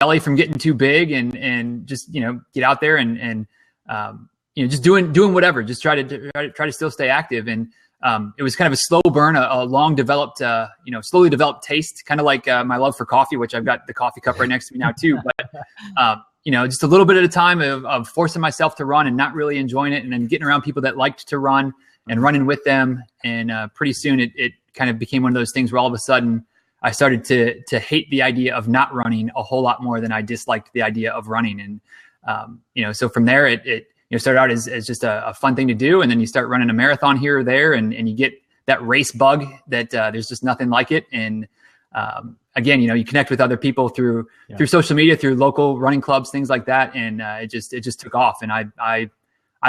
belly from getting too big, and just, get out there and just doing whatever, just try to still stay active. And it was kind of a slow burn, a long developed, slowly developed taste, kind of like my love for coffee, which I've got the coffee cup right next to me now too. But, just a little bit at a time of forcing myself to run and not really enjoying it. And then getting around people that liked to run and running with them. And pretty soon it kind of became one of those things where all of a sudden I started to hate the idea of not running a whole lot more than I disliked the idea of running. And, so from there, it started out as just a fun thing to do. And then you start running a marathon here or there, and you get that race bug that there's just nothing like it. And again, you connect with other people through social media, through local running clubs, things like that. And it just took off, and I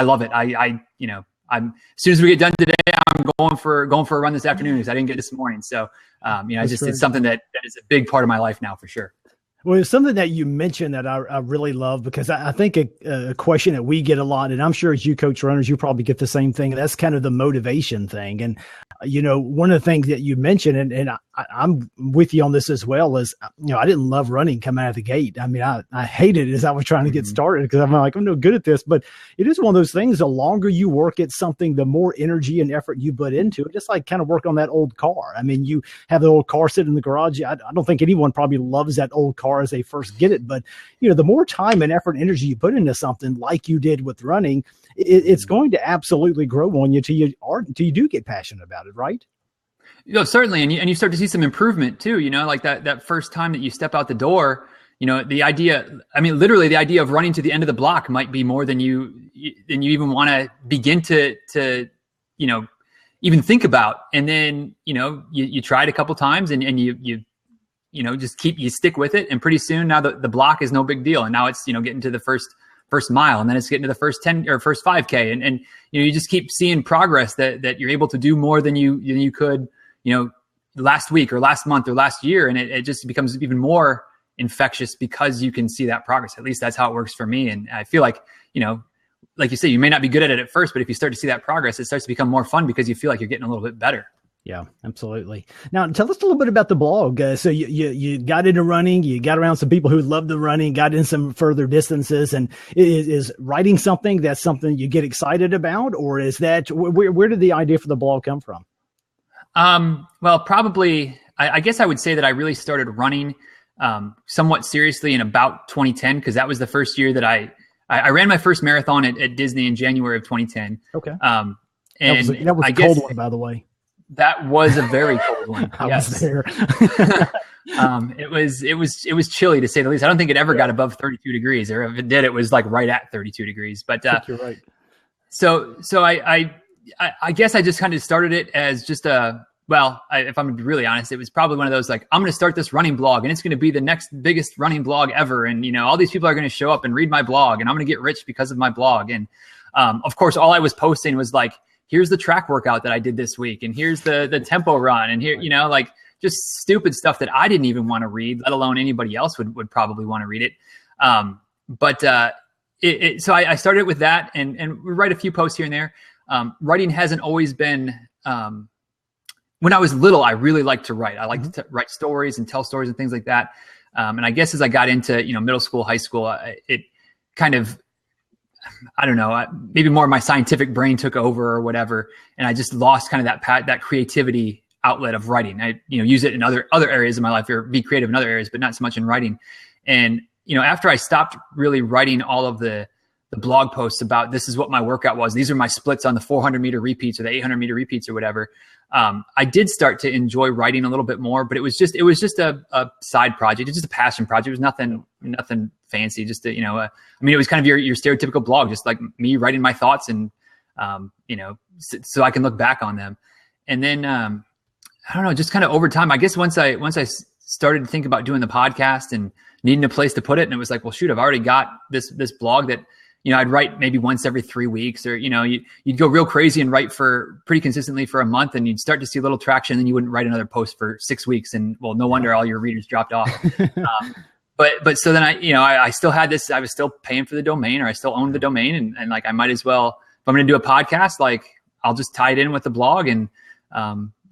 love it. I'm, as soon as we get done today, I'm going for a run this afternoon because I didn't get this morning. So, it's something that is a big part of my life now for sure. Well, it's something that you mentioned that I really love, because I think a question that we get a lot, and I'm sure as you coach runners, you probably get the same thing. That's kind of the motivation thing. And, one of the things that you mentioned, and I'm with you on this as well, is, I didn't love running coming out of the gate. I mean, I hated it as I was trying to get started, because I'm like, I'm no good at this. But it is one of those things, the longer you work at something, the more energy and effort you put into it. Just like kind of work on that old car. I mean, you have the old car sitting in the garage. I don't think anyone probably loves that old car as they first get it. But, the more time and effort and energy you put into something like you did with running, it's going to absolutely grow on you till you do get passionate about it, right? Certainly. And you start to see some improvement too, like that first time that you step out the door, the idea of running to the end of the block might be more than you even want to begin to even think about. And then, you try it a couple times and you stick with it. And pretty soon now the block is no big deal. And now it's, getting to the first mile, and then it's getting to the first 10 or first 5K. And you just keep seeing progress that you're able to do more than you could, last week or last month or last year. And it just becomes even more infectious because you can see that progress. At least that's how it works for me. And I feel like, like you say, you may not be good at it at first, but if you start to see that progress, it starts to become more fun because you feel like you're getting a little bit better. Yeah, absolutely. Now, tell us a little bit about the blog. So you got into running, you got around some people who love the running, got in some further distances, and is writing something you get excited about, or is that where did the idea for the blog come from? Well, probably, I guess I would say that I really started running somewhat seriously in about 2010, because that was the first year that I ran my first marathon at Disney in January of 2010. Okay. And that was a cold one, by the way. That was a very cold one. I was there. It was chilly, to say the least. I don't think it ever got above 32 degrees, or if it did, it was like right at 32 degrees. But you're right. So I guess I just kind of started it as just if I'm really honest, it was probably one of those, like, I'm going to start this running blog and it's going to be the next biggest running blog ever. And, all these people are going to show up and read my blog, and I'm going to get rich because of my blog. And of course, all I was posting was like, here's the track workout that I did this week, and here's the tempo run, and here, like just stupid stuff that I didn't even want to read, let alone anybody else would probably want to read it. So I started with that and write a few posts here and there. Writing hasn't always been, when I was little, I really liked to write. I liked to write stories and tell stories and things like that. And I guess as I got into, middle school, high school, it kind of, I don't know, maybe more of my scientific brain took over or whatever. And I just lost kind of that creativity outlet of writing. I, use it in other areas of my life, or be creative in other areas, but not so much in writing. And, after I stopped really writing all of the blog posts about this is what my workout was, these are my splits on the 400 meter repeats or the 800 meter repeats or whatever, I did start to enjoy writing a little bit more. But it was just a side project. It was just a passion project. It was nothing fancy. Just it was kind of your stereotypical blog, just like me writing my thoughts and so I can look back on them. And then I don't know, just kind of over time, I guess once I started to think about doing the podcast and needing a place to put it, and it was like, well, shoot, I've already got this blog that, I'd write maybe once every 3 weeks, or, you'd go real crazy and write for pretty consistently for a month, and you'd start to see a little traction, and then you wouldn't write another post for 6 weeks. And well, no wonder all your readers dropped off. But so then I still had this, I was still paying for the domain, or I still owned the domain. And like, I might as well, if I'm going to do a podcast, like I'll just tie it in with the blog. And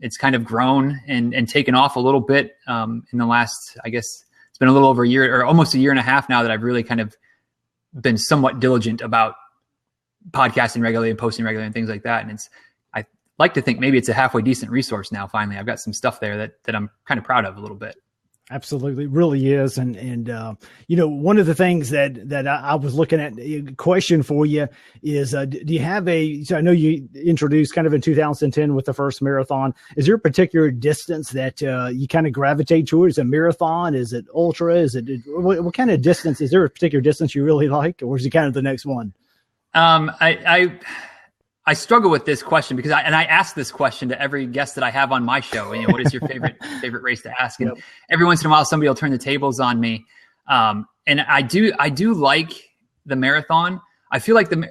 it's kind of grown and taken off a little bit in the last, I guess, it's it's been a little over a year or almost a year and a half now that I've really kind of been somewhat diligent about podcasting regularly and posting regularly and things like that. And I like to think maybe it's a halfway decent resource now. Finally, I've got some stuff there that I'm kind of proud of a little bit. Absolutely, really is, and one of the things that I was looking at, a question for you is, do you have so I know you introduced kind of in 2010 with the first marathon. Is there a particular distance that you kind of gravitate towards? Is it marathon? Is it ultra? Is it what kind of distance? Is there a particular distance you really like, or is it kind of the next one? I struggle with this question because I ask this question to every guest that I have on my show. What is your favorite race to ask? And every once in a while, somebody will turn the tables on me. And I do like the marathon. I feel like the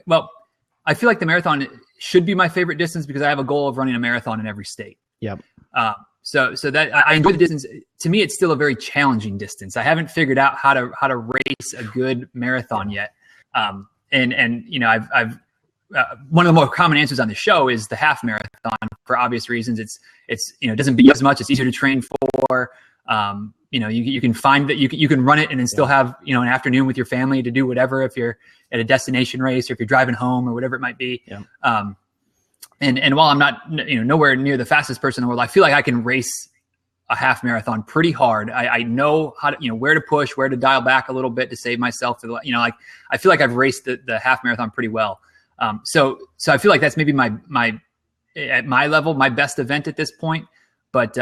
marathon should be my favorite distance because I have a goal of running a marathon in every state. Yep. So that I enjoy the distance. To me, it's still a very challenging distance. I haven't figured out how to race a good marathon yet. I've one of the more common answers on the show is the half marathon for obvious reasons. It doesn't beat as much. It's easier to train for. You can find that you can run it and then still have, an afternoon with your family to do whatever, if you're at a destination race or if you're driving home or whatever it might be. Yeah. And while I'm not, nowhere near the fastest person in the world, I feel like I can race a half marathon pretty hard. I know how to, where to push, where to dial back a little bit to save myself. I feel like I've raced the half marathon pretty well. So I feel like that's maybe at my level, my best event at this point. But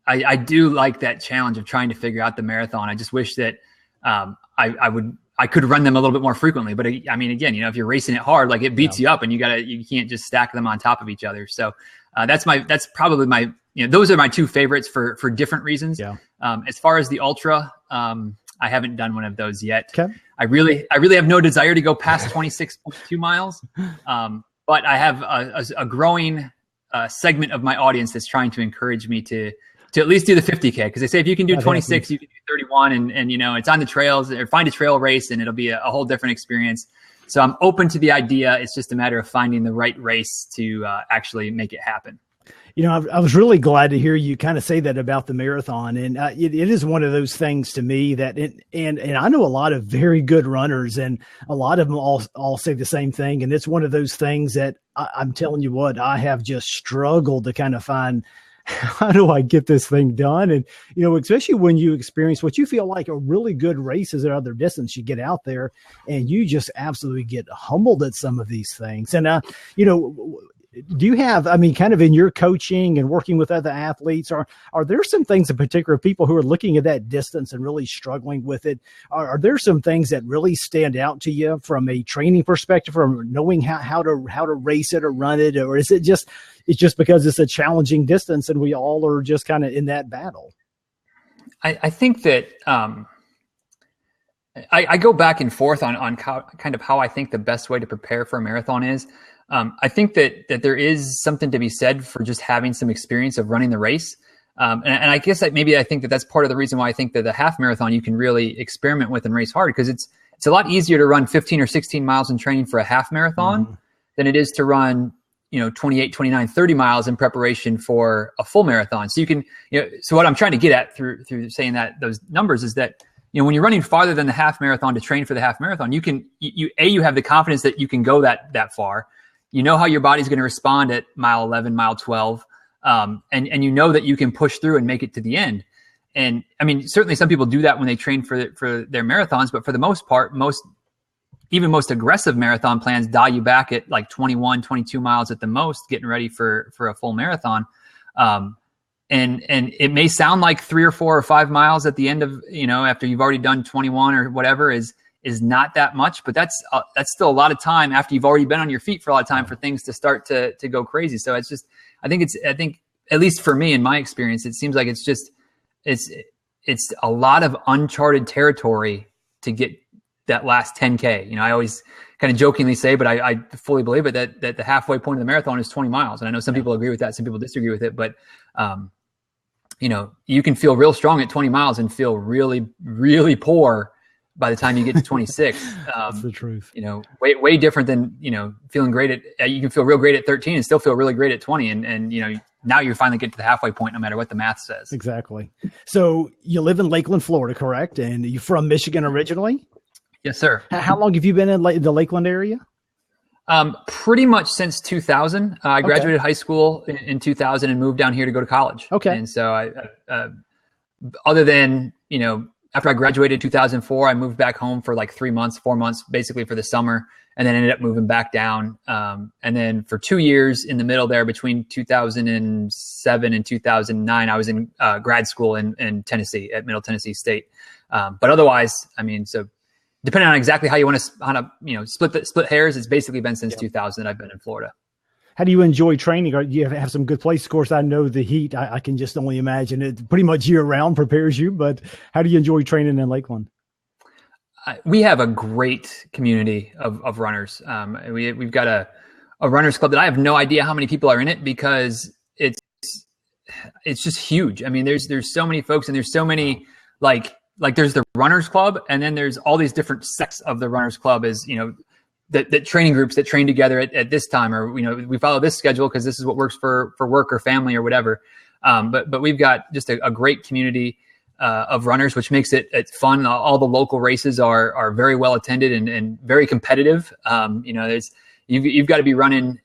I do like that challenge of trying to figure out the marathon. I just wish that I could run them a little bit more frequently. But again, if you're racing it hard, like it beats you up, and you can't just stack them on top of each other. So that's probably my those are my two favorites for different reasons. Yeah. As far as the ultra, I haven't done one of those yet. Okay. I really have no desire to go past 26.2 miles. But I have a growing segment of my audience that's trying to encourage me to at least do the 50K. Because they say if you can do 26, you can do 31, and it's on the trails, or find a trail race, and it'll be a whole different experience. So I'm open to the idea. It's just a matter of finding the right race to actually make it happen. I was really glad to hear you kind of say that about the marathon. And it is one of those things to me that, and I know a lot of very good runners, and a lot of them all say the same thing. And it's one of those things that I'm telling you what, I have just struggled to kind of find, how do I get this thing done? And, especially when you experience what you feel like are really good races at other distance, you get out there and you just absolutely get humbled at some of these things. And, do you have, kind of in your coaching and working with other athletes, are there some things in particular, people who are looking at that distance and really struggling with it? Are there some things that really stand out to you from a training perspective, from knowing how to race it or run it? Or is it's just because it's a challenging distance and we all are just kind of in that battle? I think that I go back and forth on kind of how I think the best way to prepare for a marathon is. I think that there is something to be said for just having some experience of running the race. And I guess I think that's part of the reason why I think that the half marathon you can really experiment with and race hard, because it's a lot easier to run 15 or 16 miles in training for a half marathon than it is to run, 28, 29, 30 miles in preparation for a full marathon. So you can, so what I'm trying to get at through saying that those numbers is that, when you're running farther than the half marathon to train for the half marathon, you have the confidence that you can go that far. You know how your body's going to respond at mile 11, mile 12. And you know that you can push through and make it to the end. And certainly some people do that when they train for their marathons, but for the most part, most aggressive marathon plans dial you back at like 21, 22 miles at the most, getting ready for a full marathon. And it may sound like 3 or 4 or 5 miles at the end of, after you've already done 21 or whatever is not that much, but that's still a lot of time after you've already been on your feet for a lot of time for things to start to go crazy. So it's just, I think at least for me, in my experience, it seems like it's a lot of uncharted territory to get that last 10K. I always kind of jokingly say, but I fully believe it, that the halfway point of the marathon is 20 miles. And I know some people agree with that. Some people disagree with it, but, you can feel real strong at 20 miles and feel really, really poor by the time you get to 26. That's the truth. Way different than, feeling great you can feel real great at 13 and still feel really great at 20. And now you're finally getting to the halfway point, no matter what the math says. Exactly. So you live in Lakeland, Florida, correct? And you're from Michigan originally? Yes, sir. How long have you been in the Lakeland area? Pretty much since 2000. I graduated high school in 2000 and moved down here to go to college. Okay. And so other than, after I graduated in 2004, I moved back home for like 4 months, basically for the summer, and then ended up moving back down. And then for 2 years in the middle there, between 2007 and 2009, I was in grad school in Tennessee at Middle Tennessee State. But otherwise, so depending on exactly how you want to, split hairs, it's basically been since 2000 that I've been in Florida. How do you enjoy training? Or do you have some good places? Of course, I know the heat. I can just only imagine it pretty much year round prepares you. But how do you enjoy training in Lakeland? We have a great community of runners. We've got a runners club that I have no idea how many people are in it, because it's just huge. I mean, there's so many folks, and there's so many like there's the runners club, and then there's all these different sects of the runners club, as that training groups that train together at this time, or we follow this schedule because this is what works for work or family or whatever. But we've got just a great community of runners, which makes it fun. All the local races are very well attended and very competitive. You've got to be running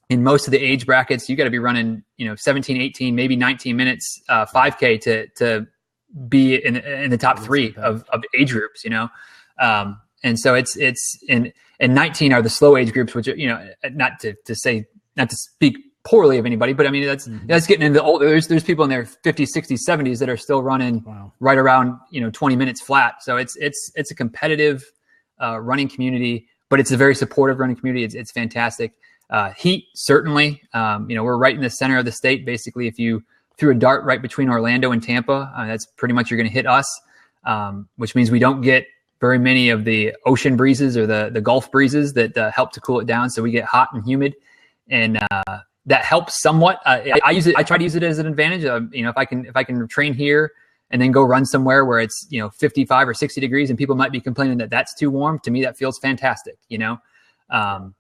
in most of the age brackets. You got to be running 17, 18, maybe 19 minutes 5K to be in the top three of age groups. And so it's 19 are the slow age groups, which not to speak poorly of anybody, but I mean that's getting into the old. There's people in their 50s, 60s, 70s that are still running right around 20 minutes flat. So it's a competitive running community, but it's a very supportive running community. It's fantastic. Heat, certainly. We're right in the center of the state. Basically, if you threw a dart right between Orlando and Tampa, that's pretty much you're going to hit us, which means we don't get very many of the ocean breezes or the Gulf breezes that help to cool it down. So we get hot and humid, and that helps somewhat. I try to use it as an advantage. If I can train here and then go run somewhere where it's 55 or 60 degrees and people might be complaining that that's too warm, to me that feels fantastic. And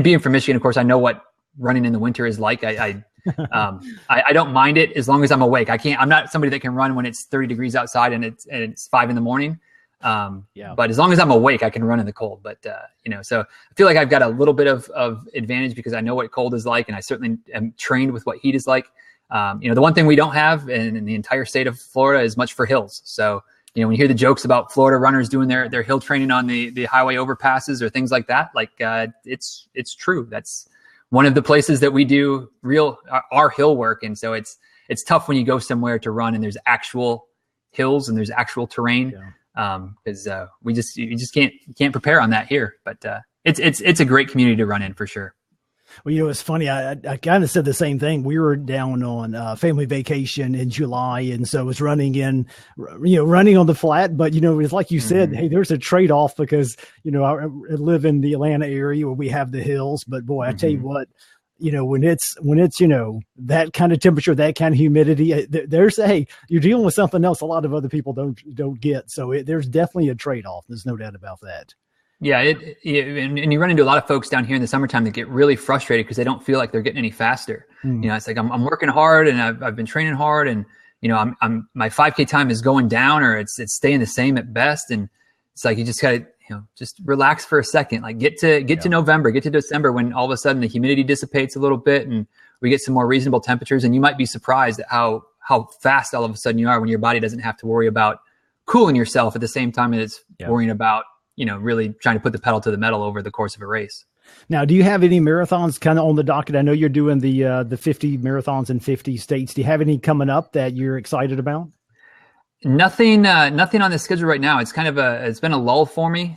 being from Michigan, of course, I know what running in the winter is like. I don't mind it as long as I'm awake. I'm not somebody that can run when it's 30 degrees outside and it's 5 a.m. But as long as I'm awake, I can run in the cold. But so I feel like I've got a little bit of advantage because I know what cold is like, and I certainly am trained with what heat is like. The one thing we don't have in the entire state of Florida is much for hills. So when you hear the jokes about Florida runners doing their hill training on the highway overpasses or things like that, it's true. That's one of the places that we do our hill work, and so it's tough when you go somewhere to run and there's actual hills and there's actual terrain. Yeah. Because you just can't prepare on that here, but it's a great community to run in for sure. Well, it's funny. I kind of said the same thing. We were down on family vacation in July, and so I was running on the flat. But it's like you said, hey, there's a trade off because I live in the Atlanta area where we have the hills. But boy, I tell you what. When it's that kind of temperature, that kind of humidity, you're dealing with something else a lot of other people don't get. So there's definitely a trade-off. There's no doubt about that. Yeah. And you run into a lot of folks down here in the summertime that get really frustrated because they don't feel like they're getting any faster. It's like, I'm working hard and I've been training hard, and, my 5K time is going down or it's staying the same at best. And it's like, you just gotta, just relax for a second, like get to November, get to December, when all of a sudden the humidity dissipates a little bit and we get some more reasonable temperatures. And you might be surprised at how fast all of a sudden you are when your body doesn't have to worry about cooling yourself at the same time that it's worrying about, really trying to put the pedal to the metal over the course of a race. Now, do you have any marathons kind of on the docket? I know you're doing the 50 marathons in 50 states. Do you have any coming up that you're excited about? Nothing on the schedule right now. It's it's been a lull for me.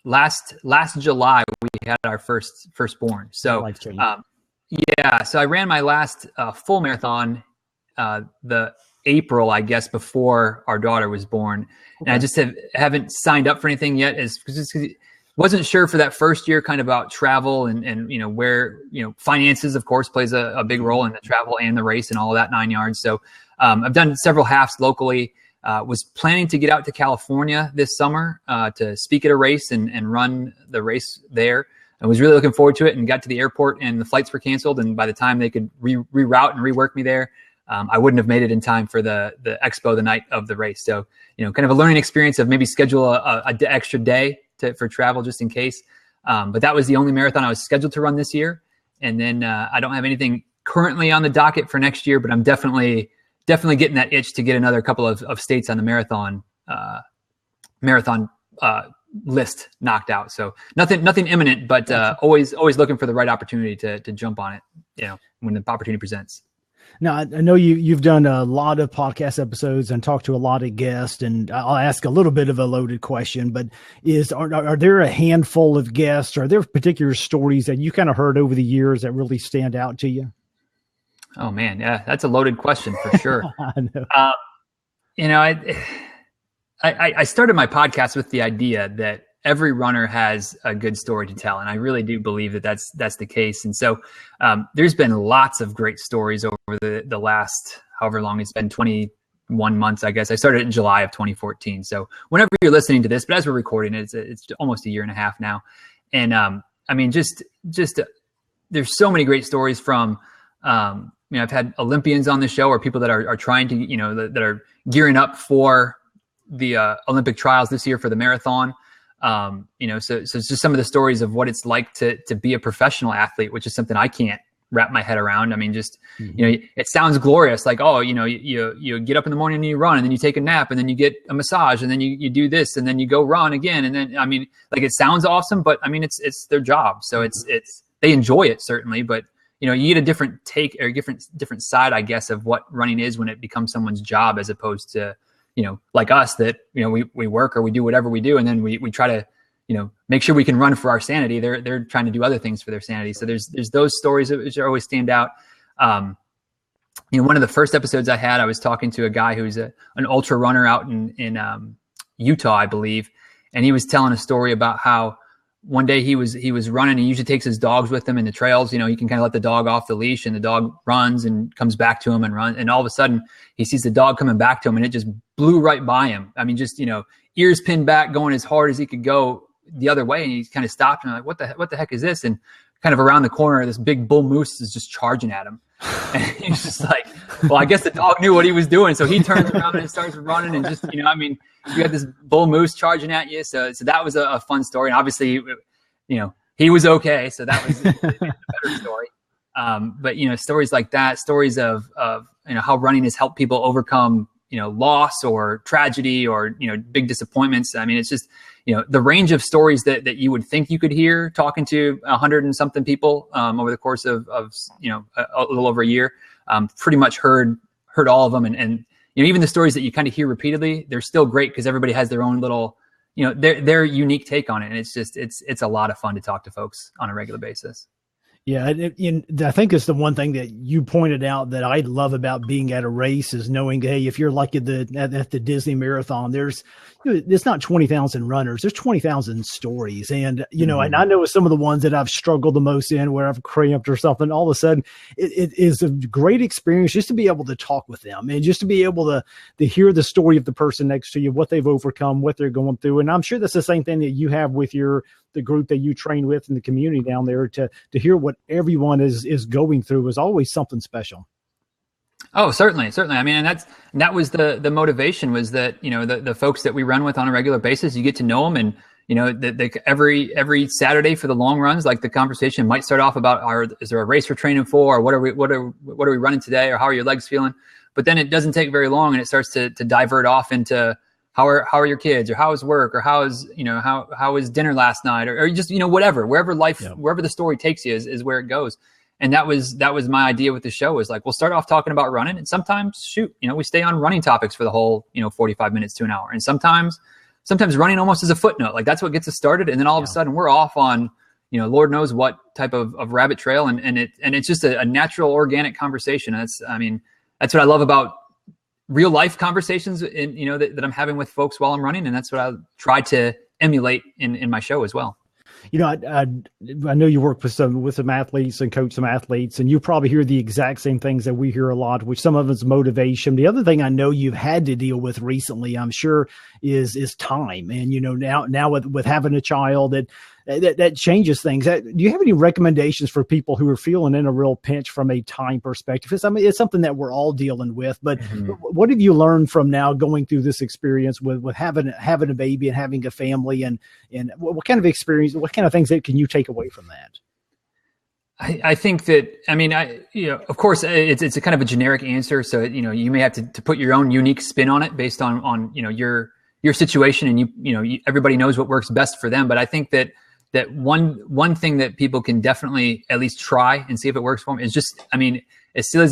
Last July we had our firstborn. So, so I ran my last full marathon, the April, I guess, before our daughter was born. Okay. And I just haven't signed up for anything yet, because wasn't sure for that first year kind of about travel and where, finances, of course, plays a big role in the travel and the race and all of that 9 yards. So I've done several halves locally, was planning to get out to California this summer to speak at a race and run the race there. I was really looking forward to it, and got to the airport and the flights were canceled. And by the time they could reroute and rework me there, I wouldn't have made it in time for the expo the night of the race. So, kind of a learning experience of maybe schedule a extra day for travel just in case. But that was the only marathon I was scheduled to run this year. And then I don't have anything currently on the docket for next year, but I'm definitely getting that itch to get another couple of states on the marathon list knocked out. So nothing imminent, but always looking for the right opportunity to jump on it, when the opportunity presents. Now, I know you've done a lot of podcast episodes and talked to a lot of guests, and I'll ask a little bit of a loaded question, but are there a handful of guests? Are there particular stories that you kind of heard over the years that really stand out to you? Oh man, yeah, that's a loaded question for sure. I know. I started my podcast with the idea that every runner has a good story to tell. And I really do believe that that's the case. And so there's been lots of great stories over the last, however long it's been, 21 months, I guess. I started in July of 2014. So whenever you're listening to this, but as we're recording it, it's almost a year and a half now. And I mean, just there's so many great stories from, I've had Olympians on the show, or people that are trying to, that are gearing up for the Olympic trials this year for the marathon. So it's just some of the stories of what it's like to be a professional athlete, which is something I can't wrap my head around. I mean, just, it sounds glorious. Like, oh, you get up in the morning and you run, and then you take a nap, and then you get a massage, and then you do this, and then you go run again. And then, I mean, like, it sounds awesome, but I mean, it's their job. So it's, they enjoy it certainly, but you get a different take, or different side, I guess, of what running is when it becomes someone's job, as opposed to, like us, that, we work or we do whatever we do. And then we try to, make sure we can run for our sanity. They're trying to do other things for their sanity. So there's those stories which always stand out. One of the first episodes I had, I was talking to a guy who's an ultra runner out in Utah, I believe. And he was telling a story about how one day he was running. He usually takes his dogs with him in the trails. He can kind of let the dog off the leash, and the dog runs and comes back to him and runs. And all of a sudden he sees the dog coming back to him, and it just blew right by him. I mean, just, ears pinned back, going as hard as he could go the other way. And he kind of stopped and like, what the heck is this? And kind of around the corner, this big bull moose is just charging at him. And he's just like, well, I guess the dog knew what he was doing. So he turns around and starts running, and just, you got this bull moose charging at you. So that was a fun story. And obviously, he was okay. So that was a better story. But, stories like that, stories of how running has helped people overcome, loss or tragedy or, big disappointments. I mean, it's just, the range of stories that you would think you could hear talking to 100 and something people over the course of a little over a year. Pretty much heard all of them. And even the stories that you kind of hear repeatedly, they're still great because everybody has their own little, their unique take on it. And it's just, it's a lot of fun to talk to folks on a regular basis. Yeah, I think it's the one thing that you pointed out that I love about being at a race is knowing, hey, if you're like at the Disney Marathon, it's not 20,000 runners, there's 20,000 stories. And, and I know some of the ones that I've struggled the most in, where I've cramped or something, all of a sudden it is a great experience just to be able to talk with them and just to be able to hear the story of the person next to you, what they've overcome, what they're going through. And I'm sure that's the same thing that you have with the group that you train with in the community down there, to hear what everyone is going through is always something special. Oh, certainly. I mean, and that was the motivation, was that, the folks that we run with on a regular basis, you get to know them, and, every Saturday for the long runs, like, the conversation might start off about, is there a race we're training for, or what are we running today, or how are your legs feeling? But then it doesn't take very long, and it starts to divert off into, how are your kids, or how is work, or how is dinner last night, or just, whatever, wherever the story takes you is where it goes. And that was my idea with the show, was like, we'll start off talking about running, and sometimes we stay on running topics for the whole, 45 minutes to an hour. And sometimes running almost as a footnote, like, that's what gets us started. And then all of a sudden we're off on, Lord knows what type of rabbit trail. And it's just a natural, organic conversation. That's what I love about real life conversations that I'm having with folks while I'm running. And that's what I try to emulate in my show as well. I know you work with some athletes and coach some athletes, and you probably hear the exact same things that we hear a lot, which some of it's motivation. The other thing I know you've had to deal with recently, I'm sure, is time. And, now with having a child, that that changes things. Do you have any recommendations for people who are feeling in a real pinch from a time perspective? It's something that we're all dealing with, but what have you learned from now going through this experience with having a baby and having a family, and what kind of experience, what kind of things that can you take away from that? I think that, of course it's a kind of a generic answer. So, you may have to put your own unique spin on it based on your situation, and everybody knows what works best for them. But I think that one thing that people can definitely at least try and see if it works for them is just, as silly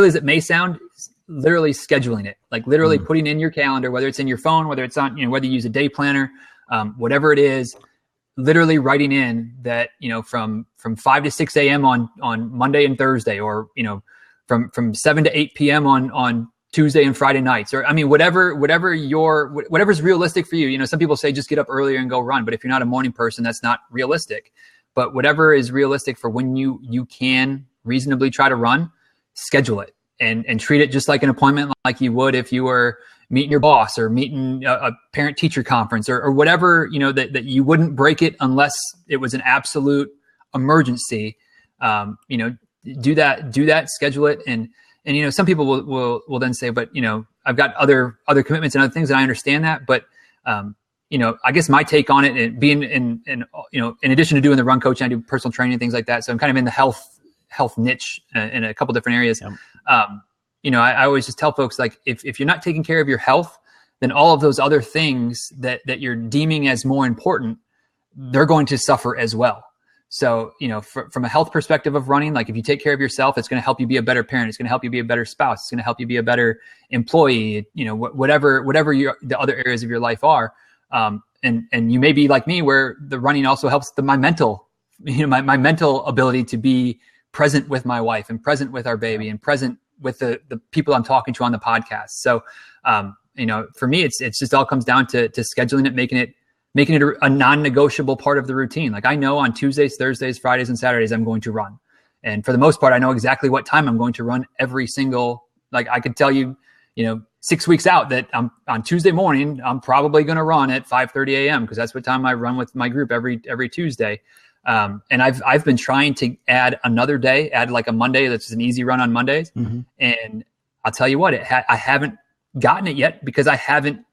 as it may sound, literally scheduling it, like literally putting in your calendar, whether it's in your phone, whether it's on, whether you use a day planner, whatever it is, literally writing in that, from 5 to 6 a.m. on Monday and Thursday, or, from 7 to 8 p.m. on Tuesday and Friday nights, or, whatever's realistic for you. Some people say just get up earlier and go run, but if you're not a morning person, that's not realistic. But whatever is realistic for when you can reasonably try to run, schedule it and treat it just like an appointment, like you would if you were meeting your boss or meeting a parent teacher conference or whatever, that you wouldn't break it unless it was an absolute emergency. Do that, schedule it. And some people will then say, but, I've got other commitments and other things, and I understand that. But, I guess my take on it, and being in addition to doing the run coaching, I do personal training and things like that. So I'm kind of in the health niche in a couple different areas. Yep. I always just tell folks, like, if you're not taking care of your health, then all of those other things that you're deeming as more important, they're going to suffer as well. So, from a health perspective of running, like if you take care of yourself, it's going to help you be a better parent. It's going to help you be a better spouse. It's going to help you be a better employee, whatever the other areas of your life are. And you may be like me, where the running also helps my mental ability to be present with my wife and present with our baby and present with the people I'm talking to on the podcast. So, for me, it's just all comes down to scheduling it, making it a non-negotiable part of the routine. Like, I know on Tuesdays, Thursdays, Fridays, and Saturdays, I'm going to run. And for the most part, I know exactly what time I'm going to run every single, like I could tell you, 6 weeks out that I'm on Tuesday morning, I'm probably going to run at 5:30 a.m. because that's what time I run with my group every Tuesday. And I've been trying to add another day, add like a Monday that's an easy run on Mondays. Mm-hmm. And I'll tell you what, I haven't gotten it yet because I haven't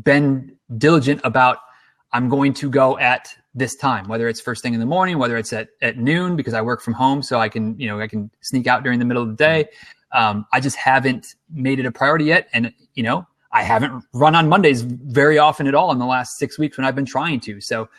been diligent about, I'm going to go at this time, whether it's first thing in the morning, whether it's at noon, because I work from home. So I can sneak out during the middle of the day. I just haven't made it a priority yet. And, I haven't run on Mondays very often at all in the last 6 weeks when I've been trying to. So,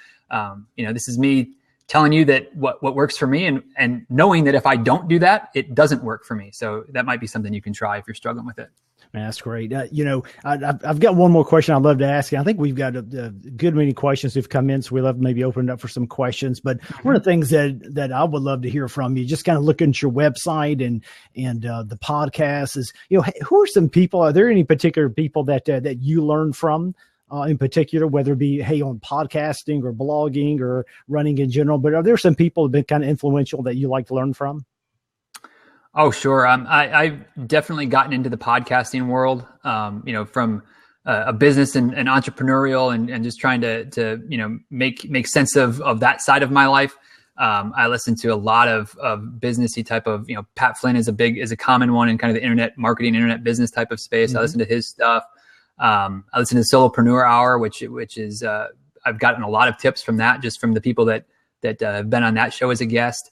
this is me telling you that what works for me and knowing that if I don't do that, it doesn't work for me. So that might be something you can try if you're struggling with it. Man, that's great. I've got one more question I'd love to ask you. I think we've got a good many questions who've come in, so we'll maybe open it up for some questions. But one of the things that I would love to hear from you, just kind of looking at your website and the podcast, is, who are some people? Are there any particular people that you learn from? In particular, whether it be, on podcasting or blogging or running in general, but are there some people who have been kind of influential that you like to learn from? Oh, sure. I've definitely gotten into the podcasting world, from a business and entrepreneurial and just trying to make sense of that side of my life. I listen to a lot of businessy type of, Pat Flynn is a common one in kind of the internet marketing, internet business type of space. Mm-hmm. I listen to his stuff. I listen to the Solopreneur Hour, which is I've gotten a lot of tips from that, just from the people that have been on that show as a guest.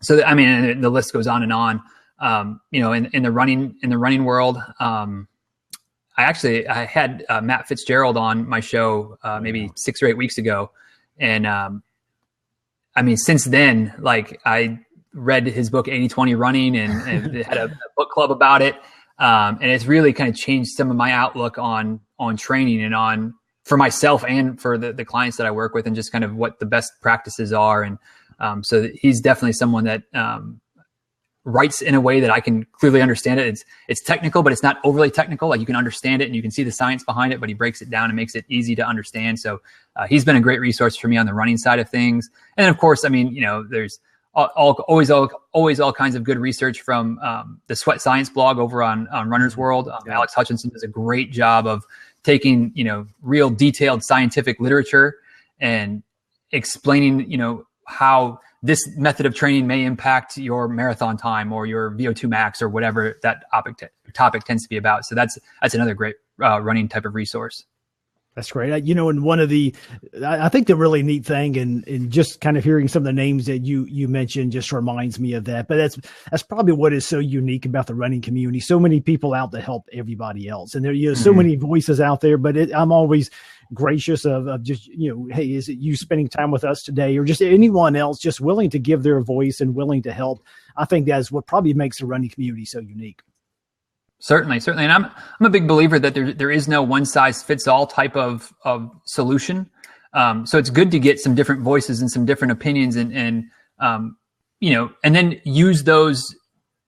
So the list goes on and on. In the running world, I had Matt Fitzgerald on my show maybe 6 or 8 weeks ago, and since then, like, I read his book 80-20 Running and had a book club about it. And it's really kind of changed some of my outlook on training and for myself and for the clients that I work with, and just kind of what the best practices are. And so he's definitely someone that writes in a way that I can clearly understand it. It's technical, but it's not overly technical. Like, you can understand it and you can see the science behind it, but he breaks it down and makes it easy to understand. So he's been a great resource for me on the running side of things. And then, of course, there's always all kinds of good research from the Sweat Science blog over on Runner's World. Alex Hutchinson does a great job of taking real detailed scientific literature and explaining, how this method of training may impact your marathon time or your VO2 max or whatever that topic tends to be about. So that's another great running type of resource. That's great. And one of I think the really neat thing, and just kind of hearing some of the names that you mentioned just reminds me of that. But that's probably what is so unique about the running community. So many people out to help everybody else, and there so many voices out there. But I'm always gracious of just, hey, is it you spending time with us today, or just anyone else just willing to give their voice and willing to help? I think that's what probably makes the running community so unique. Certainly. And I'm a big believer that there is no one size fits all type of solution. So it's good to get some different voices and some different opinions and then use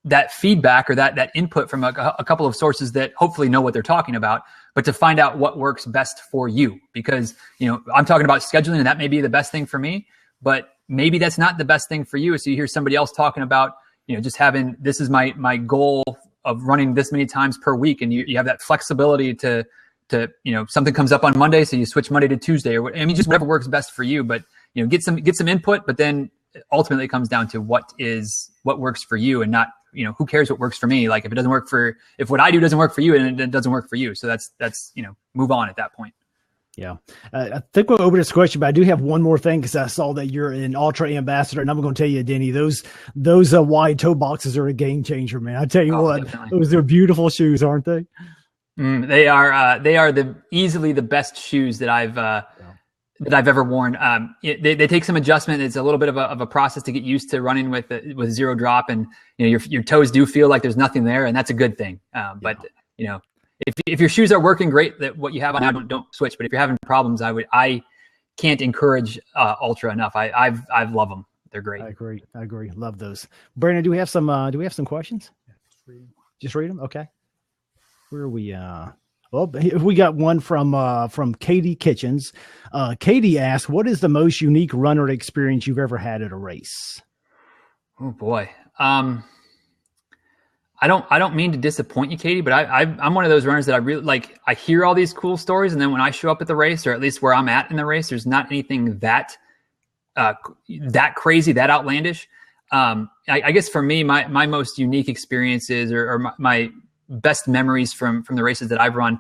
that feedback or that input from a couple of sources that hopefully know what they're talking about, but to find out what works best for you. Because, I'm talking about scheduling, and that may be the best thing for me, but maybe that's not the best thing for you. So you hear somebody else talking about, just having, this is my goal of running this many times per week. And you have that flexibility to, something comes up on Monday, so you switch Monday to Tuesday, or just whatever works best for you. But, get some input, but then ultimately it comes down to what works for you, and not, who cares what works for me? Like, if what I do doesn't work for you, and it doesn't work for you. So that's move on at that point. Yeah. I think we'll over this question, but I do have one more thing, because I saw that you're an ultra ambassador, and I'm going to tell you, Denny, those wide toe boxes are a game changer, man. I tell you what, definitely. Those are beautiful shoes, aren't they? They are easily the best shoes that I've ever worn. They take some adjustment. It's a little bit of a process to get used to running with zero drop, and your toes do feel like there's nothing there, and that's a good thing. If your shoes are working great, that what you have on now, don't switch. But if you're having problems, I can't encourage Ultra enough. I love them. They're great. I agree. Love those. Brandon, do we have some questions? Just read them. Okay. Where are we? Well, we got one from Katie Kitchens. Katie asks, "What is the most unique runner experience you've ever had at a race?" Oh boy. I don't mean to disappoint you, Katie, but I'm one of those runners that I really like. I hear all these cool stories, and then when I show up at the race, or at least where I'm at in the race, there's not anything that crazy, that outlandish. I guess for me, my most unique experiences or my best memories from the races that I've run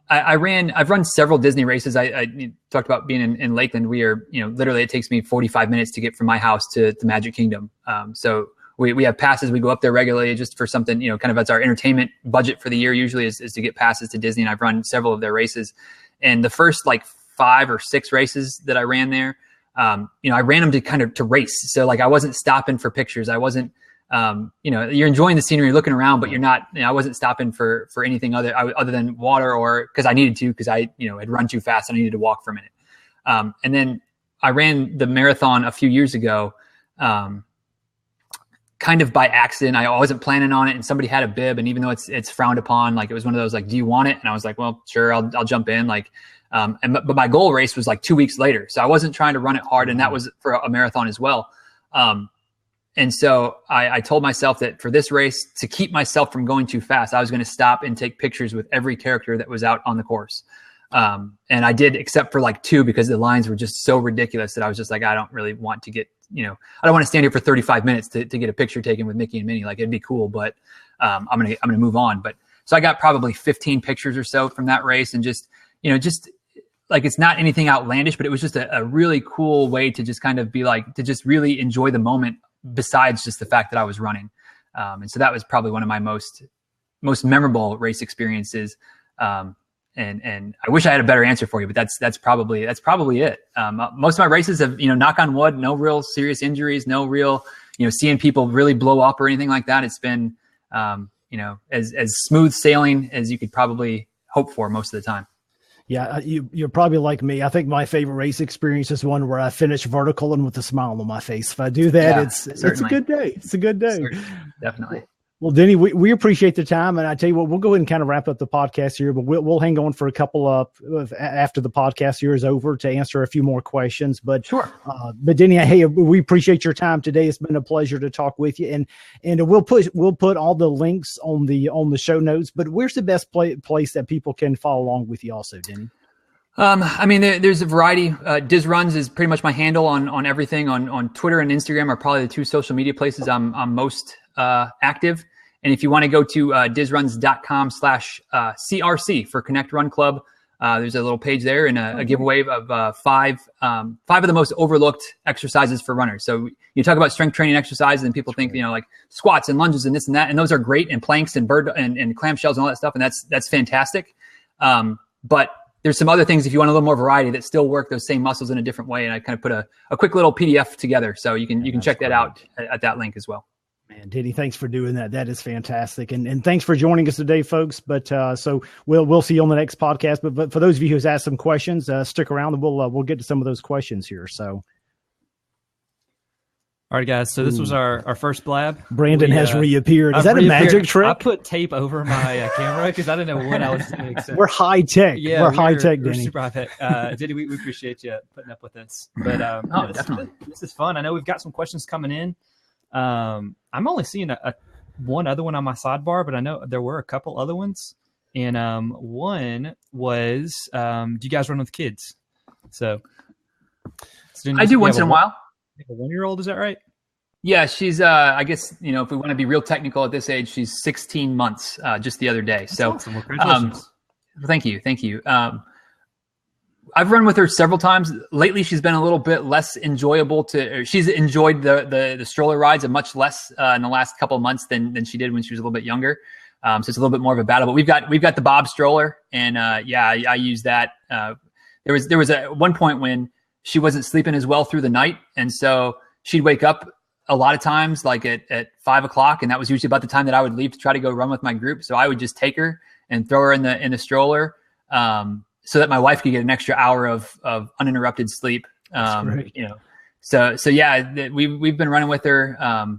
I've run several Disney races. I talked about being in Lakeland. We are, literally it takes me 45 minutes to get from my house to the Magic Kingdom. So we have passes. We go up there regularly just for something, kind of as our entertainment budget for the year usually is to get passes to Disney. And I've run several of their races. And the first 5 or 6 races that I ran there, I ran them to race. So I wasn't stopping for pictures. I wasn't, you're enjoying the scenery, looking around, but you're not, I wasn't stopping for anything other than water, or because I needed to, because I, had run too fast and I needed to walk for a minute. And then I ran the marathon a few years ago, kind of by accident. I wasn't planning on it, and somebody had a bib, and even though it's frowned upon, it was one of those, do you want it? And I was like, well, sure, I'll jump in. But my goal race was 2 weeks later. So I wasn't trying to run it hard, and that was for a marathon as well. And so I told myself that for this race, to keep myself from going too fast, I was going to stop and take pictures with every character that was out on the course. And I did, except for 2, because the lines were just so ridiculous that I was just I don't really want to get, I don't want to stand here for 35 minutes to get a picture taken with Mickey and Minnie. It'd be cool, but I'm going to move on. But so I got probably 15 pictures or so from that race, and just it's not anything outlandish, but it was just a really cool way to just kind of be to just really enjoy the moment, besides just the fact that I was running. And so that was probably one of my most memorable race experiences. And I wish I had a better answer for you, but that's probably it. Most of my races have, knock on wood, no real serious injuries, no real, seeing people really blow up or anything like that. It's been, as smooth sailing as you could probably hope for most of the time. Yeah, you're probably like me. I think my favorite race experience is one where I finish vertical and with a smile on my face. If I do that, it's a good day. It's a good day. Certainly. Definitely. Well, Denny, we appreciate the time, and I tell you what, we'll go ahead and kind of wrap up the podcast here, but we'll hang on for a couple of after the podcast here is over to answer a few more questions. But sure. But Denny, hey, we appreciate your time today. It's been a pleasure to talk with you, and we'll put all the links on the show notes. But where's the best place that people can follow along with you, also, Denny? I mean, there's a variety. Diz Runs is pretty much my handle on everything. On Twitter and Instagram are probably the two social media places I'm most active. And if you want to go to dizruns.com/CRC for Connect Run Club, there's a little page there and a giveaway of five of the most overlooked exercises for runners. So you talk about strength training exercises and people think, like squats and lunges and this and that. And those are great, and planks and bird and clamshells and all that stuff. And that's fantastic. But there's some other things if you want a little more variety that still work those same muscles in a different way. And I kind of put a quick little PDF together. So you can check that out at that link as well. Man, Denny, thanks for doing that. That is fantastic. And thanks for joining us today, folks. But so we'll see you on the next podcast. But for those of you who's asked some questions, stick around and we'll get to some of those questions here. So. All right, guys. So this was our first blab. Brandon has reappeared. Is that a magic trick? I put tape over my camera because I didn't know what I was doing. So. We're high tech. Yeah, we're high tech, Denny. Denny. Super high tech. Denny, we appreciate you putting up with this. But definitely. This is fun. I know we've got some questions coming in. I'm only seeing one other one on my sidebar, but I know there were a couple other ones. And one was, do you guys run with kids? So I do once in a while. A 1-year-old, is that right? Yeah, she's I guess, if we want to be real technical at this age, she's 16 months just the other day. That's so awesome. Well, congratulations. Thank you. I've run with her several times. Lately, she's been a little bit less enjoyable she's enjoyed the stroller rides a much less in the last couple of months than she did when she was a little bit younger. So it's a little bit more of a battle, but we've got the Bob stroller, and I use that. There was at one point when she wasn't sleeping as well through the night, and so she'd wake up a lot of times like at 5:00, and that was usually about the time that I would leave to try to go run with my group. So I would just take her and throw her in the stroller, so that my wife could get an extra hour of uninterrupted sleep. So we've been running with her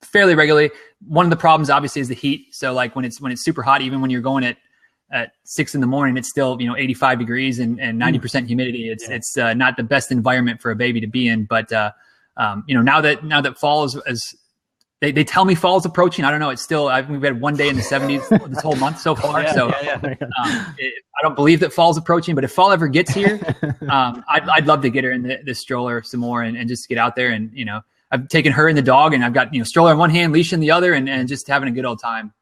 fairly regularly. One of the problems obviously is the heat. So like when it's super hot, even when you're going at 6 a.m, it's still 85 degrees and 90% humidity. It's not the best environment for a baby to be in. But now that fall is they tell me fall is approaching. I don't know. It's still we've had one day in the 70s this whole month so far. I don't believe that fall's approaching. But if fall ever gets here, I'd love to get her in the stroller some more and just get out there and I've taken her and the dog, and I've got stroller in one hand, leash in the other, and just having a good old time.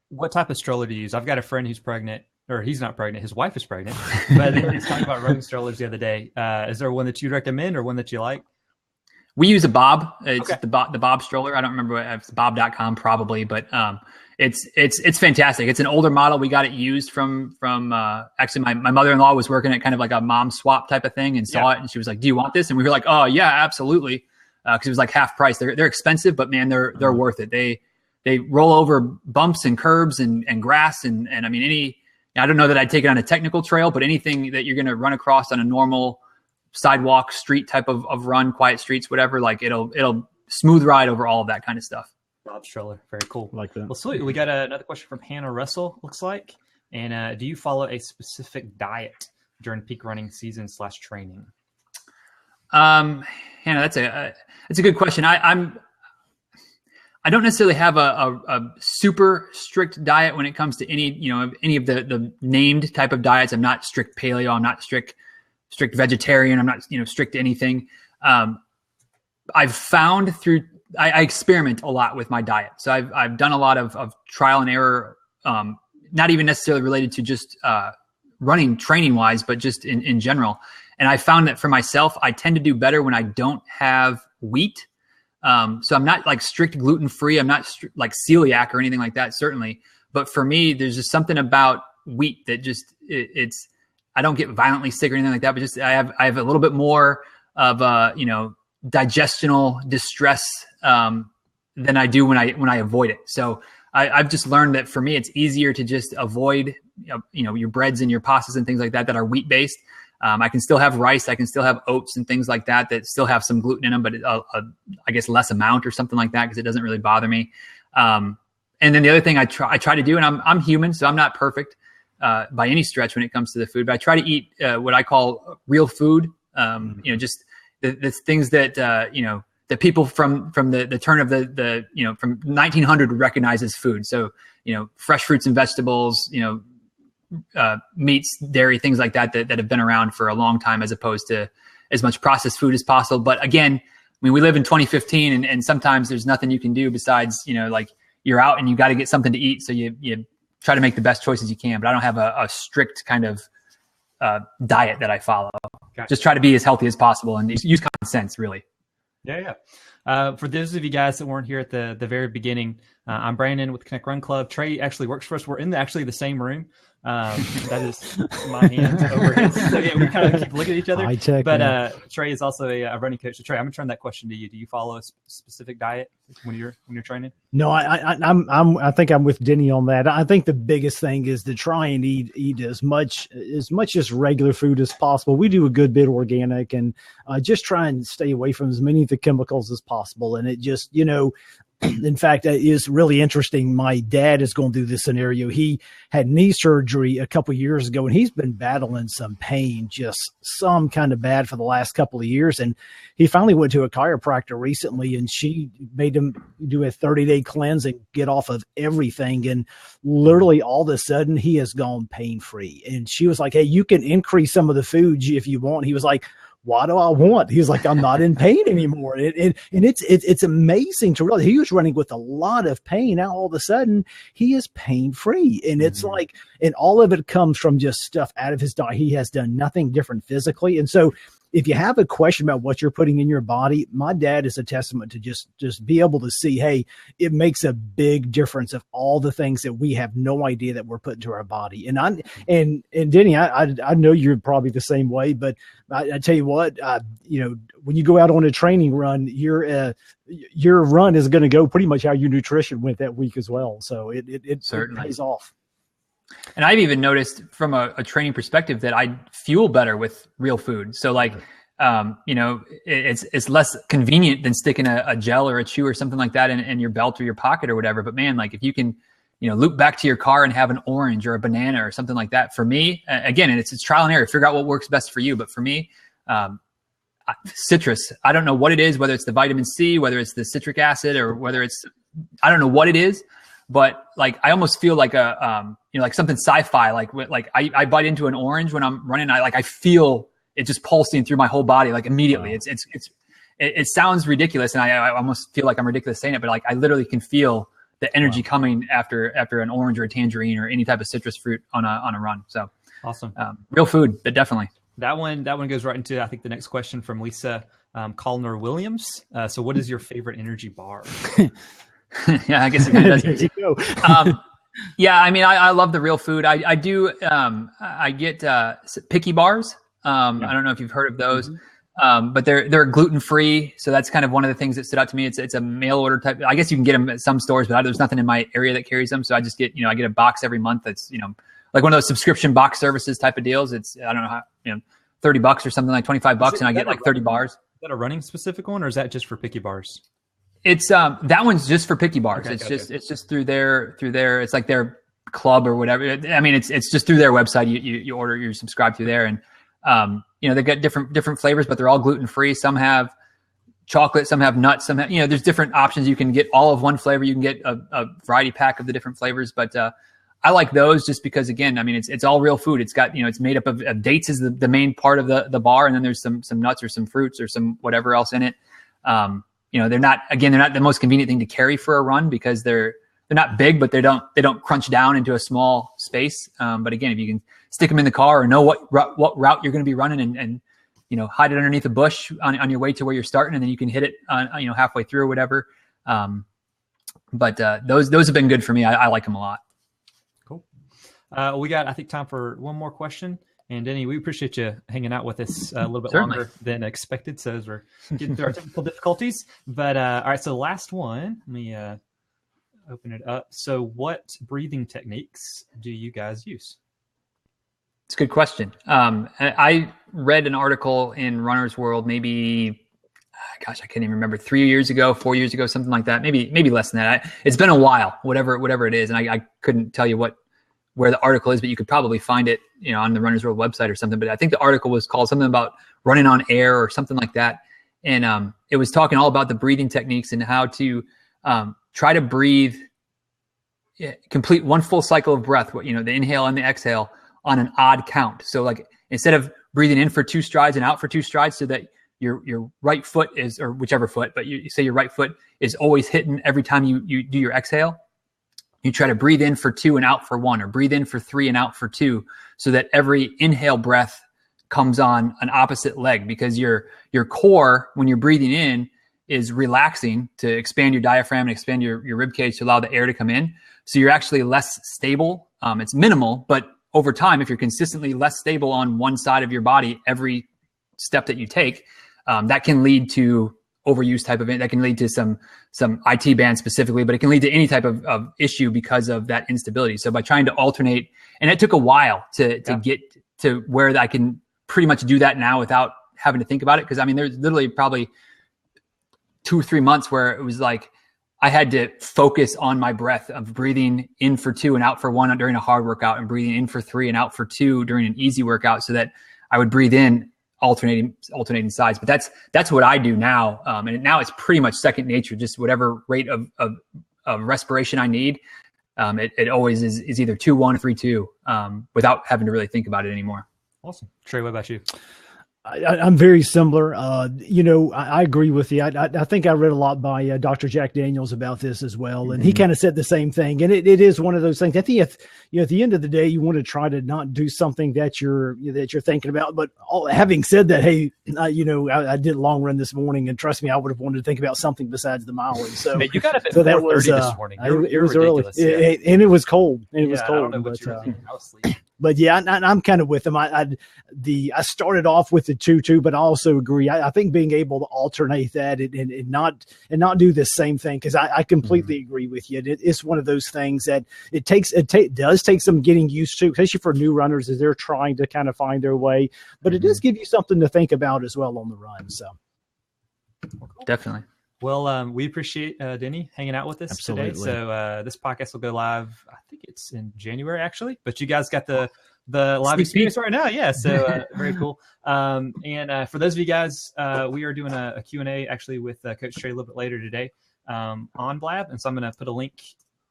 What type of stroller do you use? I've got a friend who's pregnant, or he's not pregnant. His wife is pregnant, but he's talking about running strollers the other day. Is there one that you'd recommend or one that you like? We use a Bob. It's the Bob stroller. I don't remember if it's bob.com probably, but it's fantastic. It's an older model. We got it used from actually my mother-in-law was working at kind of like a mom swap type of thing and saw it, and she was like, "Do you want this?" And we were like, "Oh yeah, absolutely." Because it was like half price. They're expensive, but man, they're worth it. They roll over bumps and curbs and grass and I mean I don't know that I'd take it on a technical trail, but anything that you're going to run across on a normal sidewalk, street type of run, quiet streets, whatever, like it'll smooth ride over all of that kind of stuff. Bob stroller, very cool. Like that. Well, sweet. We got another question from Hannah Russell. Looks like, and do you follow a specific diet during peak running season / training? Hannah, that's a good question. I don't necessarily have a super strict diet when it comes to any of the named type of diets. I'm not strict paleo. I'm not strict vegetarian. I'm not strict to anything. I've found I experiment a lot with my diet. So I've done a lot of trial and error, not even necessarily related to just running training wise, but just in general. And I found that for myself, I tend to do better when I don't have wheat. So I'm not like strict gluten-free. I'm not like celiac or anything like that, certainly. But for me, there's just something about wheat that just it's I don't get violently sick or anything like that, but just I have a little bit more of digestional distress than I do when I avoid it. So I've just learned that for me, it's easier to just avoid your breads and your pastas and things like that are wheat based. I can still have rice. I can still have oats and things like that still have some gluten in them, but I guess less amount or something like that because it doesn't really bother me. And then the other thing I try to do, and I'm human, so I'm not perfect by any stretch when it comes to the food, but I try to eat what I call real food. Just the things that that people from the turn of the from 1900 would recognize as food. So fresh fruits and vegetables, meats, dairy, things like that have been around for a long time, as opposed to as much processed food as possible. But again, I mean, we live in 2015, and sometimes there's nothing you can do besides, like you're out and you got to get something to eat. So you try to make the best choices you can. But I don't have a strict kind of diet that I follow. Gotcha. Just try to be as healthy as possible and use common sense, really. Yeah. For those of you guys that weren't here at the very beginning, I'm Brandon with Connect Run Club. Trey actually works for us. We're in actually the same room. That is my hand over his. So yeah, we kind of keep looking at each other. But Trey is also a running coach. So Trey, I'm gonna turn that question to you. Do you follow a specific diet when you're training? No, I think I'm with Denny on that. I think the biggest thing is to try and eat as much as regular food as possible. We do a good bit organic, and just try and stay away from as many of the chemicals as possible. And it just, in fact, it is really interesting. My dad is going through this scenario. He had knee surgery a couple of years ago, and he's been battling some pain, just some kind of bad for the last couple of years. And he finally went to a chiropractor recently, and she made him do a 30-day cleanse and get off of everything. And literally all of a sudden he has gone pain-free. And she was like, hey, you can increase some of the foods if you want. He was like, why do I want? He's like, I'm not in pain anymore. And it's amazing to realize he was running with a lot of pain. Now all of a sudden he is pain free. And it's like, and all of it comes from just stuff out of his diet. He has done nothing different physically. And so if you have a question about what you're putting in your body, my dad is a testament to just be able to see, hey, it makes a big difference of all the things that we have no idea that we're putting to our body. And and Denny, I know you're probably the same way, but I tell you what, when you go out on a training run, your run is going to go pretty much how your nutrition went that week as well. So it certainly pays off. And I've even noticed from a training perspective that I fuel better with real food. So it's less convenient than sticking a gel or a chew or something like that in your belt or your pocket or whatever. But man, like if you can, loop back to your car and have an orange or a banana or something like that, for me, again, and it's trial and error, figure out what works best for you. But for me, citrus, I don't know what it is, whether it's the vitamin C, whether it's the citric acid, or whether it's, I don't know what it is. But like, I almost feel like like something sci-fi, like I bite into an orange when I'm running. I feel it just pulsing through my whole body, like immediately. Wow. It sounds ridiculous. And I almost feel like I'm ridiculous saying it, but like, I literally can feel the energy coming after an orange or a tangerine or any type of citrus fruit on a run. So awesome. Real food, but definitely. That one goes right into, I think, the next question from Lisa Colliner Williams. So what is your favorite energy bar? Yeah, I guess it kind of does. There you go. Yeah, I mean, I love the real food. I do. I get picky bars. I don't know if you've heard of those, but they're gluten free. So that's kind of one of the things that stood out to me. It's a mail order type. I guess you can get them at some stores, but there's nothing in my area that carries them. So I just get I get a box every month. That's like one of those subscription box services type of deals. It's I don't know how $30 or something, like $25, and I get like 30 bars. Is that a running specific one, or is that just for picky bars? It's that one's just for picky bars. Okay, it's just through their it's like their club or whatever. I mean, it's just through their website. You order, you subscribe through there, and they've got different flavors, but they're all gluten free. Some have chocolate, some have nuts, some have, there's different options. You can get all of one flavor. You can get a variety pack of the different flavors, but I like those just because, again, I mean, it's all real food. It's got, it's made up of dates is the main part of the bar. And then there's some nuts or some fruits or some whatever else in it. They're not the most convenient thing to carry for a run because they're not big, but they don't crunch down into a small space. But again, if you can stick them in the car or know what route you're going to be running and hide it underneath a bush on your way to where you're starting, and then you can hit it halfway through or whatever. But those have been good for me. I like them a lot. Cool. We got, I think, time for one more question. And Denny, we appreciate you hanging out with us a little bit longer than expected. So as we're getting through our technical difficulties, but all right. So last one, let me open it up. So what breathing techniques do you guys use? It's a good question. I read an article in Runner's World, maybe, I can't even remember, 4 years ago, something like that. Maybe less than that. It's been a while, whatever it is. And I couldn't tell you where the article is, but you could probably find it, on the Runner's World website or something. But I think the article was called something about running on air or something like that. And it was talking all about the breathing techniques and how to try to breathe, complete one full cycle of breath, the inhale and the exhale on an odd count. So like instead of breathing in for 2 strides and out for 2 strides, so that your right foot is, or whichever foot, but you say your right foot is always hitting every time you do your exhale. You try to breathe in for 2 and out for 1, or breathe in for 3 and out for 2, so that every inhale breath comes on an opposite leg, because your core, when you're breathing in, is relaxing to expand your diaphragm and expand your rib cage to allow the air to come in. So you're actually less stable. It's minimal, but over time, if you're consistently less stable on one side of your body every step that you take, that can lead to overuse type of it. That can lead to some IT bands specifically, but it can lead to any type of issue because of that instability. So by trying to alternate, and it took a while to get to where I can pretty much do that now without having to think about it. Because I mean, there's literally probably 2 or 3 months where it was like I had to focus on my breath of breathing in for 2 and out for 1 during a hard workout, and breathing in for 3 and out for 2 during an easy workout, so that I would breathe in alternating sides. But that's what I do now. And now it's pretty much second nature, just whatever rate of respiration I need. It always is either 2-1 or 3-2, without having to really think about it anymore. Awesome. Trey, what about you? I'm very similar. I agree with you. I think I read a lot by Dr. Jack Daniels about this as well. And he kind of said the same thing. And it is one of those things. I think at the end of the day, you want to try to not do something that you're thinking about. But having said that, hey, I did a long run this morning, and trust me, I would have wanted to think about something besides the mileage. So you got up at 4:30 so that was this morning. It was early, and it was cold. And it was cold. I don't know what you were thinking. I was sleeping. But yeah, I'm kind of with them. I started off with the 2-2, but I also agree. I think being able to alternate that and not do the same thing, because I completely agree with you. It's one of those things that it does take some getting used to, especially for new runners as they're trying to kind of find their way. But it does give you something to think about as well on the run. So Definitely. Well, we appreciate Denny hanging out with us today. So this podcast will go live, I think it's in January actually, but you guys got the live experience right now. Yeah. So very cool. And for those of you guys, we are doing a Q&A actually with Coach Trey a little bit later today on Blab. And so I'm going to put a link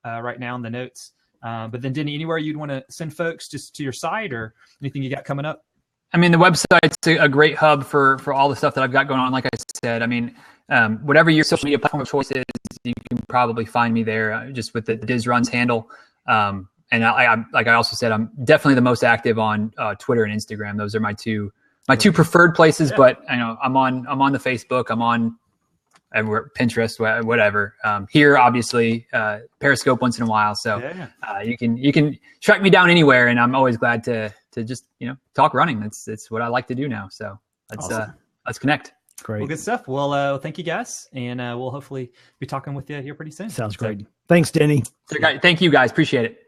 right now in the notes. But then Denny, anywhere you'd want to send folks just to your site or anything you got coming up? I mean, the website's a great hub for all the stuff that I've got going on. Like I said, I mean, whatever your social media platform of choice is, you can probably find me there just with the Diz Runs handle. And I like I also said, I'm definitely the most active on Twitter and Instagram. Those are my two preferred places. Yeah. But I'm on the Facebook. I'm on everywhere, Pinterest, whatever. Here, obviously, Periscope once in a while. So you can track me down anywhere, and I'm always glad to just talk running. It's what I like to do now. So let's connect. Great. Well, good stuff. Well, thank you guys, and we'll hopefully be talking with you here pretty soon. Sounds great. Thanks, Denny. Thank you guys. Appreciate it.